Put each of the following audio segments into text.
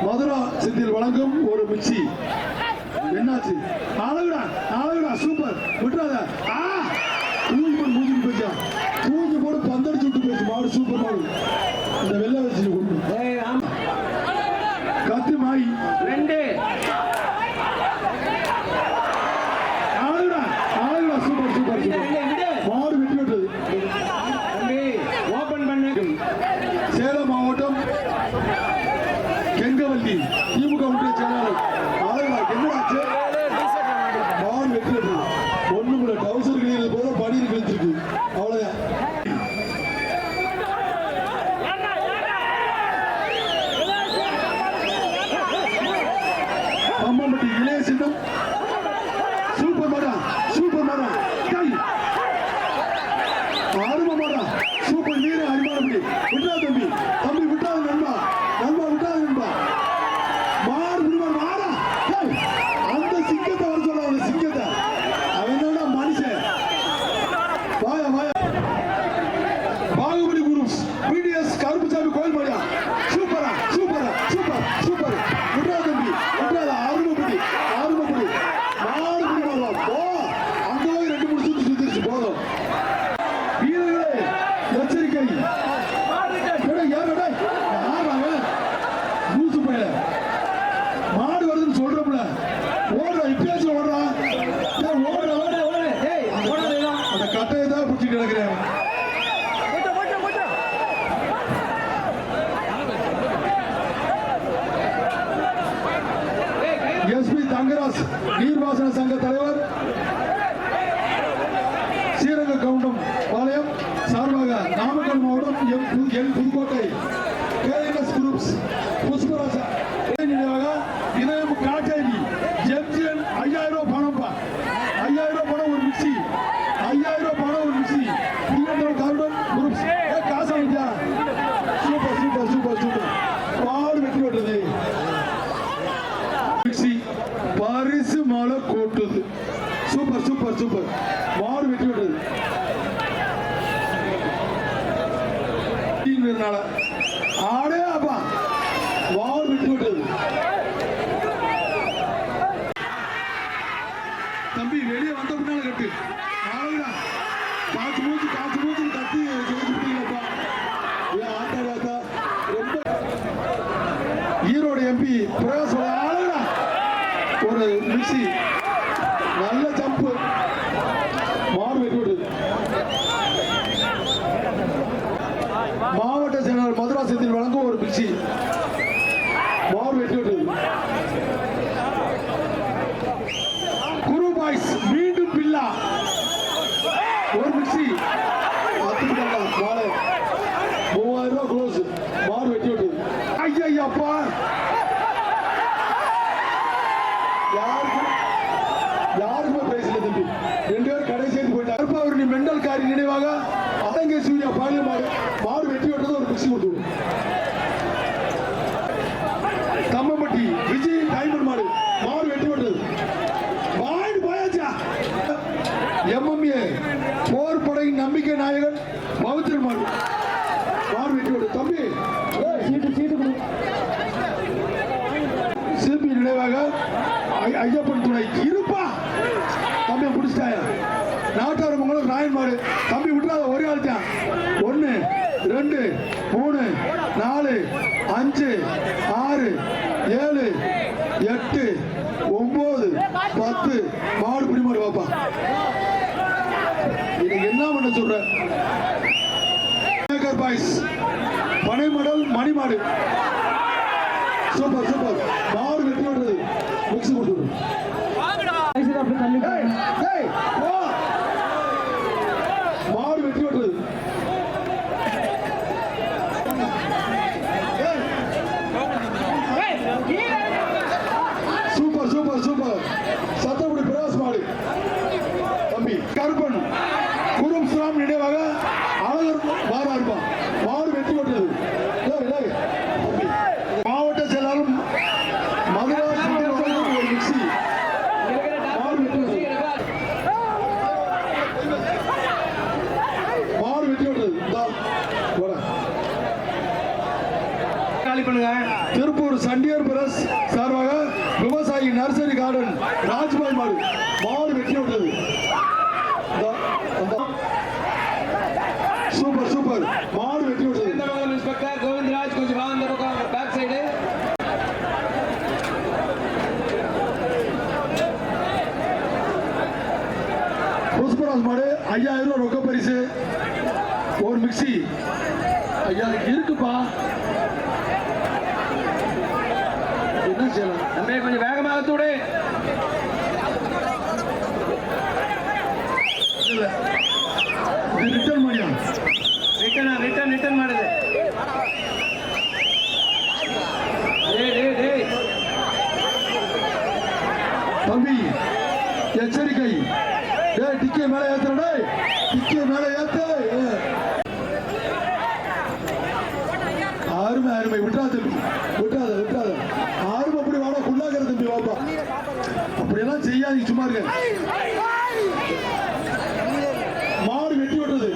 மதுரா சித்தியில் வழங்கும் ஒரு மிக்சி. என்னாச்சு? அழகுடா அழகுடா, சூப்பர். விட்டுறாத. தூக்கி போட்டு மூஞ்சி போச்சா, தூக்கி போட்டு பந்தடிச்சு விட்டு போச்சு. மாடு சூப்பர் மாடு. இந்த வெள்ளை வச்சு கொண்டு கத்து மாய் 2. அழகுடா அழகுடா, சூப்பர் சூப்பர் சூப்பர். மாடு வெட்டி விட்டது. ஓபன் பண்ணு. சேலம் மாவட்டம் கெங்கவல்லி திமுக ஒன்றிய செயலாளர். அழகுடா, என்னடாச்சு? மாடு வெட்டி விட்டது. ஒண்ணு கூட டவுசர் கிழியது போல பனியில் கிழிச்சிருக்கு. அவ்வளவுதான். அம்மாம்பட்டி இளைய சின்னம். சூப்பர் மாடா, சூப்பர் மாடா. அருமை மாடா, சூப்பர். நீர் அருமானபடி. விட்டா தம்பி, தம்பி விட்டாது நண்பா, நண்பா விட்டாது நண்பா. மாடு விடுமா மாடா. அந்த சிங்கத்தை வர சொல்ல, அந்த சிங்கத்தை. அவன் தான் மனுஷன். வாயா வாயா. பாகுபலி குரூப்ஸ் பிடிஎஸ் கருப்புசாமி கோயில் மாடியா. சூப்பரா சூப்பரா சூப்பர் சூப்பர். விட்டா தம்பி விட்டாத. அருமைப்படி அருமைப்படி. மாடு விடுமா போ. அங்கே 2-3 சுத்தி சுத்திருச்சு போதும். வீரர்களே எச்சரிக்கை. மாடு வருதுன்னு சொல்றோம்ல, ஓடுற இப்பயாச்சும் ஓடுறான். அந்த கட்டையை தான் பிடிச்சி கிடக்குறேன். எஸ்பி தங்கராஜ் நீர்வாசன சங்க தலைவர், ஸ்ரீரங்க கவுண்டம் பாளையம் சார்பாக நாமக்கல் மாவட்டம் என் புதுக்கோட்டை கேஎன்எஸ் குரூப்ஸ் புஷ்பராஜா நினைவாக இதயம் காட்டேரி ஜெம்ஜியன் 5000 ரூபாய் பணம்பா. 5000 ரூபாய் பணம் ஒரு மிக்சி. 5000 ரூபாய் பணம் ஒரு மிக்சி. கருடன் குரூப்ஸ் காசு ஆகிட்டா. Super super super super. மாடு வெட்டி விட்டது. மிக்சி பரிசு மாலை கோட்டுது. Super super super. மாடு வெட்டி விட்டது. ஆடே அப்பா மாடு வெட்டி விட்டது. தம்பி வெளியே வந்த முன்னால கட்டு. காசு மூச்சு கத்தி ஜெயிச்சுட்டீங்கப்பா. ஆட்டா ரொம்ப. ஈரோடு எம்பி பிரகாஷ் ஆளுடா. ஒரு மிக்சி. நல்ல ஜம்பு. மாடு வெட்டி விட்டது. மாவட்ட செயலாளர் மதுரா சித்தியில் வழங்கும் ஒரு மிக்சி. மாடு வெட்டி விட்டது. குரு பாய்ஸ் மீண்டும் பில்லா ஒரு மிக்சி. 30,000 ரூபாய் க்ளோஸ். மாடு வெட்டி விட்டது. ஐயப்பா, யாருக்குமே பேசல தம்பி. 2 பேரும் கடை சேர்த்து போயிட்டாங்க. அவர் நீ மெண்டல் காரி நினைவாக அடங்கே சூர்யா பாலிய மாடு வெட்டி விட்டது. ஒரு மிக்சி கொடுத்து. தம்மம்பட்டி விஜய் டைமண்ட் மாடு வெட்டி விட்டது. மாடு போயாச்சா. எம்எம்ஏ போர் படையின் நம்பிக்கை நாயகன் பவித்ரன் மாடு வெட்டி விட்டது. தம்பி சீட்டு சிபி நினைவாக ஐயப்பன் துணை இருப்பா. தம்பி பிடிச்சிட்டாயா. நாட்டார் மங்கலம் ராயன் மாடு. தம்பி விட்டுறாத. ஒரே ஆள் தான். 1 2 3 4 5 6 7 8 9 10 மாடு பிடி மாடு வாப்பா. இதுக்கு என்ன பண்ண சொல்ற? பாய்ஸ் பனை மடல் மணி மாடு. Super super. மாடு வெட்டி விடுறது. மிக்ஸ் கொடுத்து மாடு வெட்டி விடுறது. Super super super. சத்தப்படி பிரகாஷ் மாடு. தம்பி கருப்பன் குரும் சுராம் நினைவாக அழகர் மாறா இருப்பான். மாடு வெட்டி விட்டது. மாவட்ட செயலாளர் மதுரா ஒரு மிக்சி. மாடு வெட்டி விட்டது. சண்டியர் பிரஸ் சார்பாக விவசாயி நர்சரி கார்டன் ராஜ்பாய் மாடு மாடு வெற்றி விட்டது. சூப்பர் சூப்பர் மாடு வெற்றி விட்டது. இன்ஸ்பெக்டர் கோவிந்தராஜ் கொஞ்சம் வாங்க பேக் சைடு. புஷ்பராஜ் மாடு 5000 ரூபாய் ரொக்க பரிசு, ஒரு மிக்சி. ஐயா இருக்குப்பா, என்ன செய்யலாம்? தம்பி கொஞ்சம் வேகமாக தூடு. ரிட்டர்ன் பண்ணியா? ரிட்டர்ன் ಮಾಡುದು. தம்பி எச்சரிக்கை, டிக்கி மேல ஏத்துறடே, டிக்கி மேல ஏத்து. அருமை அருமை, விட்டாத தம்பி, விட்டாத. ஆர்வம் அப்படி வாடா, குள்ளாகிற தம்பி வாப்பா, அப்படியெல்லாம் செய்யாதீங்க, சும்மா இருக்க. மாடு வெட்டி விட்டது.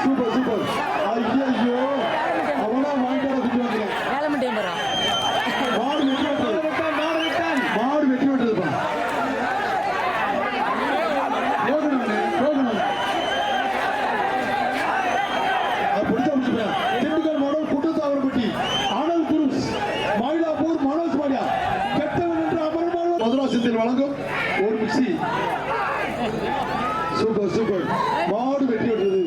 Super super. ஐயோ அவனா வாங்கிட்டு வந்து மாடு வெட்டி விட்டது. மாடு வெட்டி விட்டதுப்பா. திண்டுக்கல் மாவட்டம் குட்டத்தாவரப்பட்டி ஆனல் குரூப்ஸ் மயிலாப்பூர் மனோஜ் மாடியா கெட்டவன் என்று அமர்வாள் மதுராசத்தில் வழங்கும் ஒரு மிக்சி. சூப்பர் சூப்பர், மாடு வெட்டி விட்டது.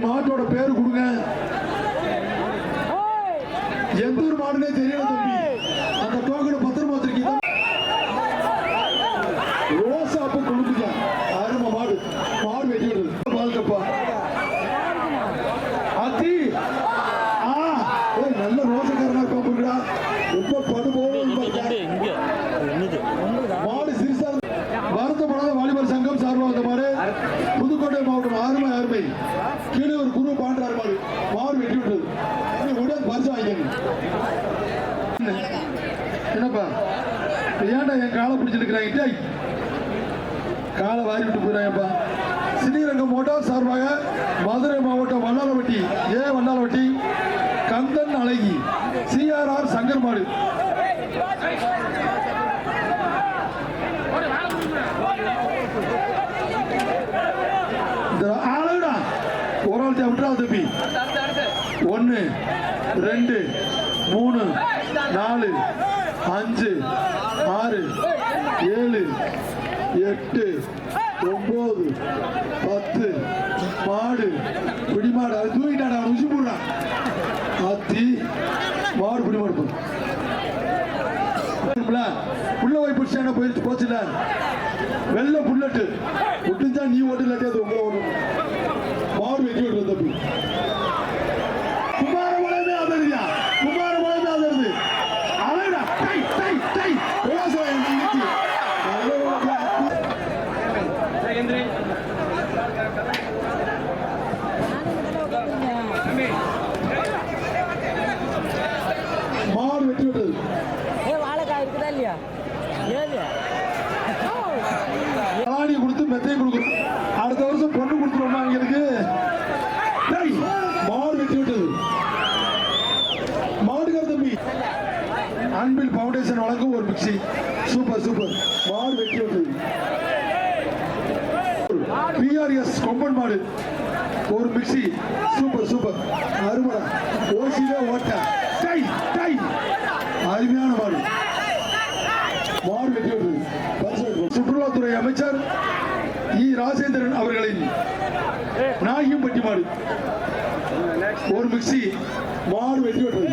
மாட்டோட பேரு கொடுங்க. எந்த ஒரு மாடுனே தெரியல தம்பி. அந்த டோக்கனை பத்திரமா வச்சிருக்கீங்க. ரோசா அப்ப கொடுக்குங்க. அருமை மாடு, மாடு வெட்டி விடுது. பால்கப்பா அத்தி நல்ல ரோசக்காரனா இருப்பா. ரொம்ப படுபோல் மாடு சிறுசா. வருத்தப்படாத வாலிபர் சங்கம் சார்பாக வந்த மாடு புதுக்கோட்டை மாவட்டம். அருமை அருமை. கீழே ஒரு குரு பாண்டார் மாடு, மாடு வெட்டி விட்டது. உடனே பரிசு வாங்கிக்கங்க. என்னப்பா ஏன்டா என் காலை பிடிச்சிருக்கிறாங்க? காலை வாரி விட்டு போயிடாங்கப்பா. ஸ்ரீரங்கம் மோட்டார் சார்பாக மதுரை மாவட்டம் வண்ணாலவட்டி வண்ணாலவட்டி கந்தன் அழகி சிஆர்ஆர் சங்கர் மாடு. ஆளுடா ஒரு ஆள் விட்டுறா தம்பி. 1 2 3 4 5 6 7 8 9 10 மாடு பிடி மாடு. அது தூக்கிட்டாடா, ருசி போடுறான். அத்தி மாடு பிடி மாடு புள்ள போய் பிடிச்சா போயிடுச்சு, போச்சுல. வெள்ள புல்லட்டு விட்டுச்சா நீ ஓட்டு இல்லாட்டி அது உங்களை ஓட்டு. மாடு வெட்டி விடுறது தம்பி. குமாரமலையுமே ஆதரியா, குமாரமலையுமே ஆதருது. அழகா டை டை டை விவசாயம் மாடு வெட்டி விட்டது. இருக்குதா இல்லையா? கொடுத்து மெத்தையும் கொடுக்கணும். அடுத்த வருஷம் பொண்ணு கொடுத்துருவோமா எங்களுக்கு? மாடு வெட்டி விட்டது. மாடுகார் தம்பி அன்பில் பவுண்டேஷன் வழங்கும் ஒரு மிக்சி. சூப்பர் சூப்பர், மாடு வெட்டி விட்டது. பிஆர்எஸ் கொம்பன் மாடு ஒரு மிக்சி. சூப்பர் சூப்பர், அருமடா. ஓசிலே ஓட்ட டை டை, அருமையான மாடு. மாடு வெட்டி விட்டது. சுற்றுலாத்துறை அமைச்சர் இ ராஜேந்திரன் அவர்களின் நாகியம்பட்டி மாடு ஒரு மிக்சி. மாடு வெட்டி விட்டது.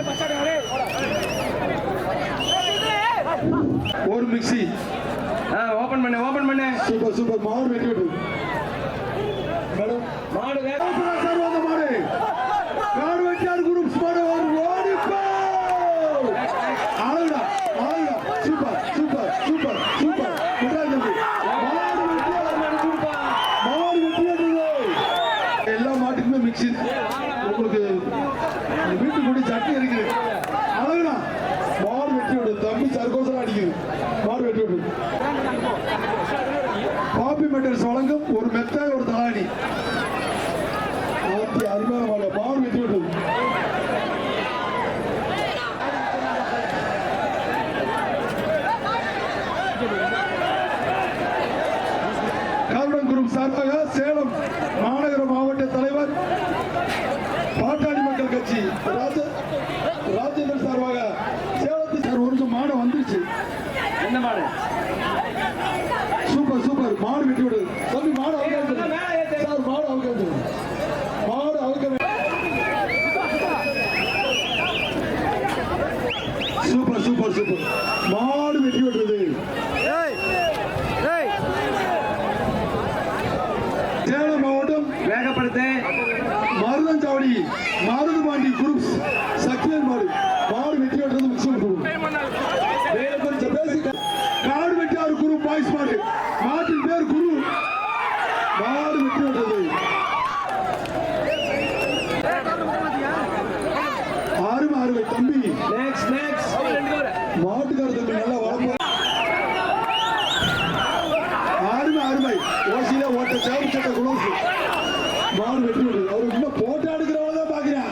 ஒரு மிக்சி. ஓபன் பண்ணு. சூப்பர் சூப்பர், மாடு வெட்டி விட்டது. மேடம் மாடு மாடு காடு வெட்டியார் குரூப்ஸ் மாடு ஒரு ஓடிப்போ. ஆளுடா ஆளுடா. Super super super super. எல்லா மாட்டுக்குமே மிக்சி. உங்களுக்கு வீட்டுக்கு கூட சட்னி இருக்குது. அழகுடா, மாடு வெட்டி விடு தம்பி. சர்க்கோசம் அடிக்குது. மாடு வெட்டி விடு. காபி மெட்டல்ஸ் வழங்கும் ஒரு மெத்தாய் ஒரு தலாணி. பாட்டாளி மக்கள் கட்சி ராஜேந்திரன் சார்பாக சேலத்து சார் ஒரு மாடு வந்துருச்சு. என்ன மாடு? சூப்பர் சூப்பர், மாடு வெட்டி விடு தம்பி. மாடு அவுக்க சார், மாடு அவுக்க மாடு அவுக்க. சூப்பர் சூப்பர் சூப்பர், மாடு வெட்டி விடுறது. சேலம் மாவட்டம் வேகப்படுத்து. மருதஞ்சாவடி மாருதுபாண்டி குரூப்ஸ் சக்தியன் மாடு. மாடு வெட்டி விடுறது முக்கியம். காடு வெட்டியார் குரு பாய்ஸ் மாடு. மாட்டின் பேர் குரு. மாடு வெட்டி விடுறது. ஆறுமை அறுவை தம்பி. Next next. மாட்டுக்கார தம்பி நல்லா வளர்ப்பு. ஆறுமை அறுவை ஓசியில ஓட்ட சேவை சட்ட குளோஸ். மாடு வெட்டி விடுறது. அவர் இன்னும் போட்டோ எடுக்கிறவங்க தான் பாக்குறேன்.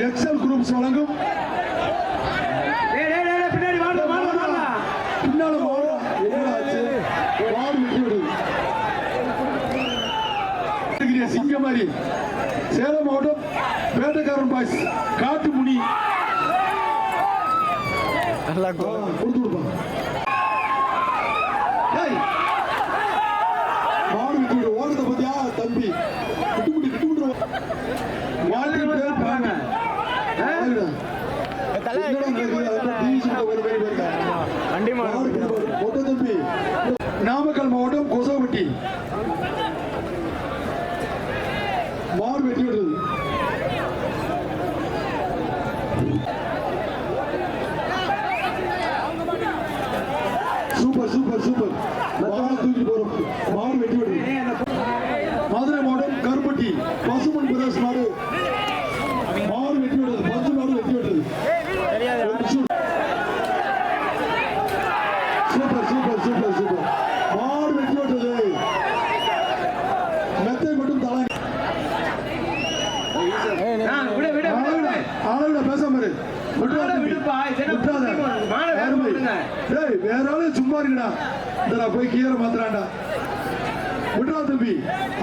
எக்ஸல் குரூப்ஸ் வழங்கும் பின்னாடி வாடு வாடு வாடு. பின்னால மாடு என்னாச்சு? மாடு வெட்டி விடுது. சிங்கமாரி சேலம் மாவட்டம் வேட்டக்காரன் பாய்ஸ் காட்டுமுனி கொடுத்து கொடுப்பாங்க. மாடு விட்டு விடு. ஓடுறத பத்தியா தம்பி? விட்டுமுடி விட்டுமுடி. மாட்டின் பேர் பாருங்க. நாமக்கல் மாவட்டம் கொசவப்பட்டி மாடு வெட்டி விடுறது. சூப்பர் சூப்பர் சூப்பர், மாடு தூக்கி போறோம். மாடு வெட்டி விடுறது. மதுரை மாவட்டம் கருப்பட்டி பசுமன் பிரதேஷ் மாடு. மாடு வெட்டி விடுறது. பஞ்சு மாடு வெட்டி விடுறது. சூப்பர் சூப்பர் சூப்பர் சூப்பர், மாடு வெட்டி விடுறது. மெத்தை மட்டும் தலை. விடு விடு விடு. ஆளோட பேசாம இரு. விடுப்பா. விட்டுறாத. மாடு வேற போடுங்க. டேய் வேற ஆளு சும்மா இருக்கடா. இந்த போய் கீரை மாத்துறான்டா. விட்டுறா தம்பி.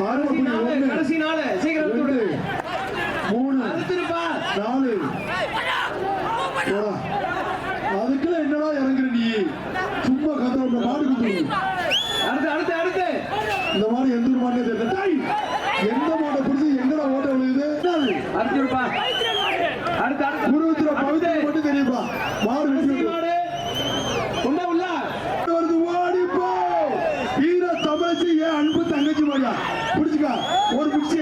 ஆறு புள்ளி ஒண்ணு. கடைசி நாள் சீக்கிரம் விட்டு விடு. 3 அடுத்துப்பா. 4 போடா. அதுக்குள்ள என்னடா இறங்குற நீ? சும்மா கத்துற மாடு குத்து. அடுத்து அடுத்து அடுத்து. இந்த மாதிரி எந்த ஒரு மாடே தெரியல. டேய் எந்த மாடை புடிச்சு எங்கடா ஓட்ட விழுகுது? அடுத்துப்பா. அடுத்து அடுத்து. குருவித்திர பவித்திர மட்டும் தெரியுப்பா. மாடு வெட்டி மாடு உள்ள உள்ள வருது. ஓடி போ. ஈர தமிழ்ச்சி ஏன் அன்பு தங்கச்சி மாடியா புடிச்சுக்கா. ஒரு பிடிச்சு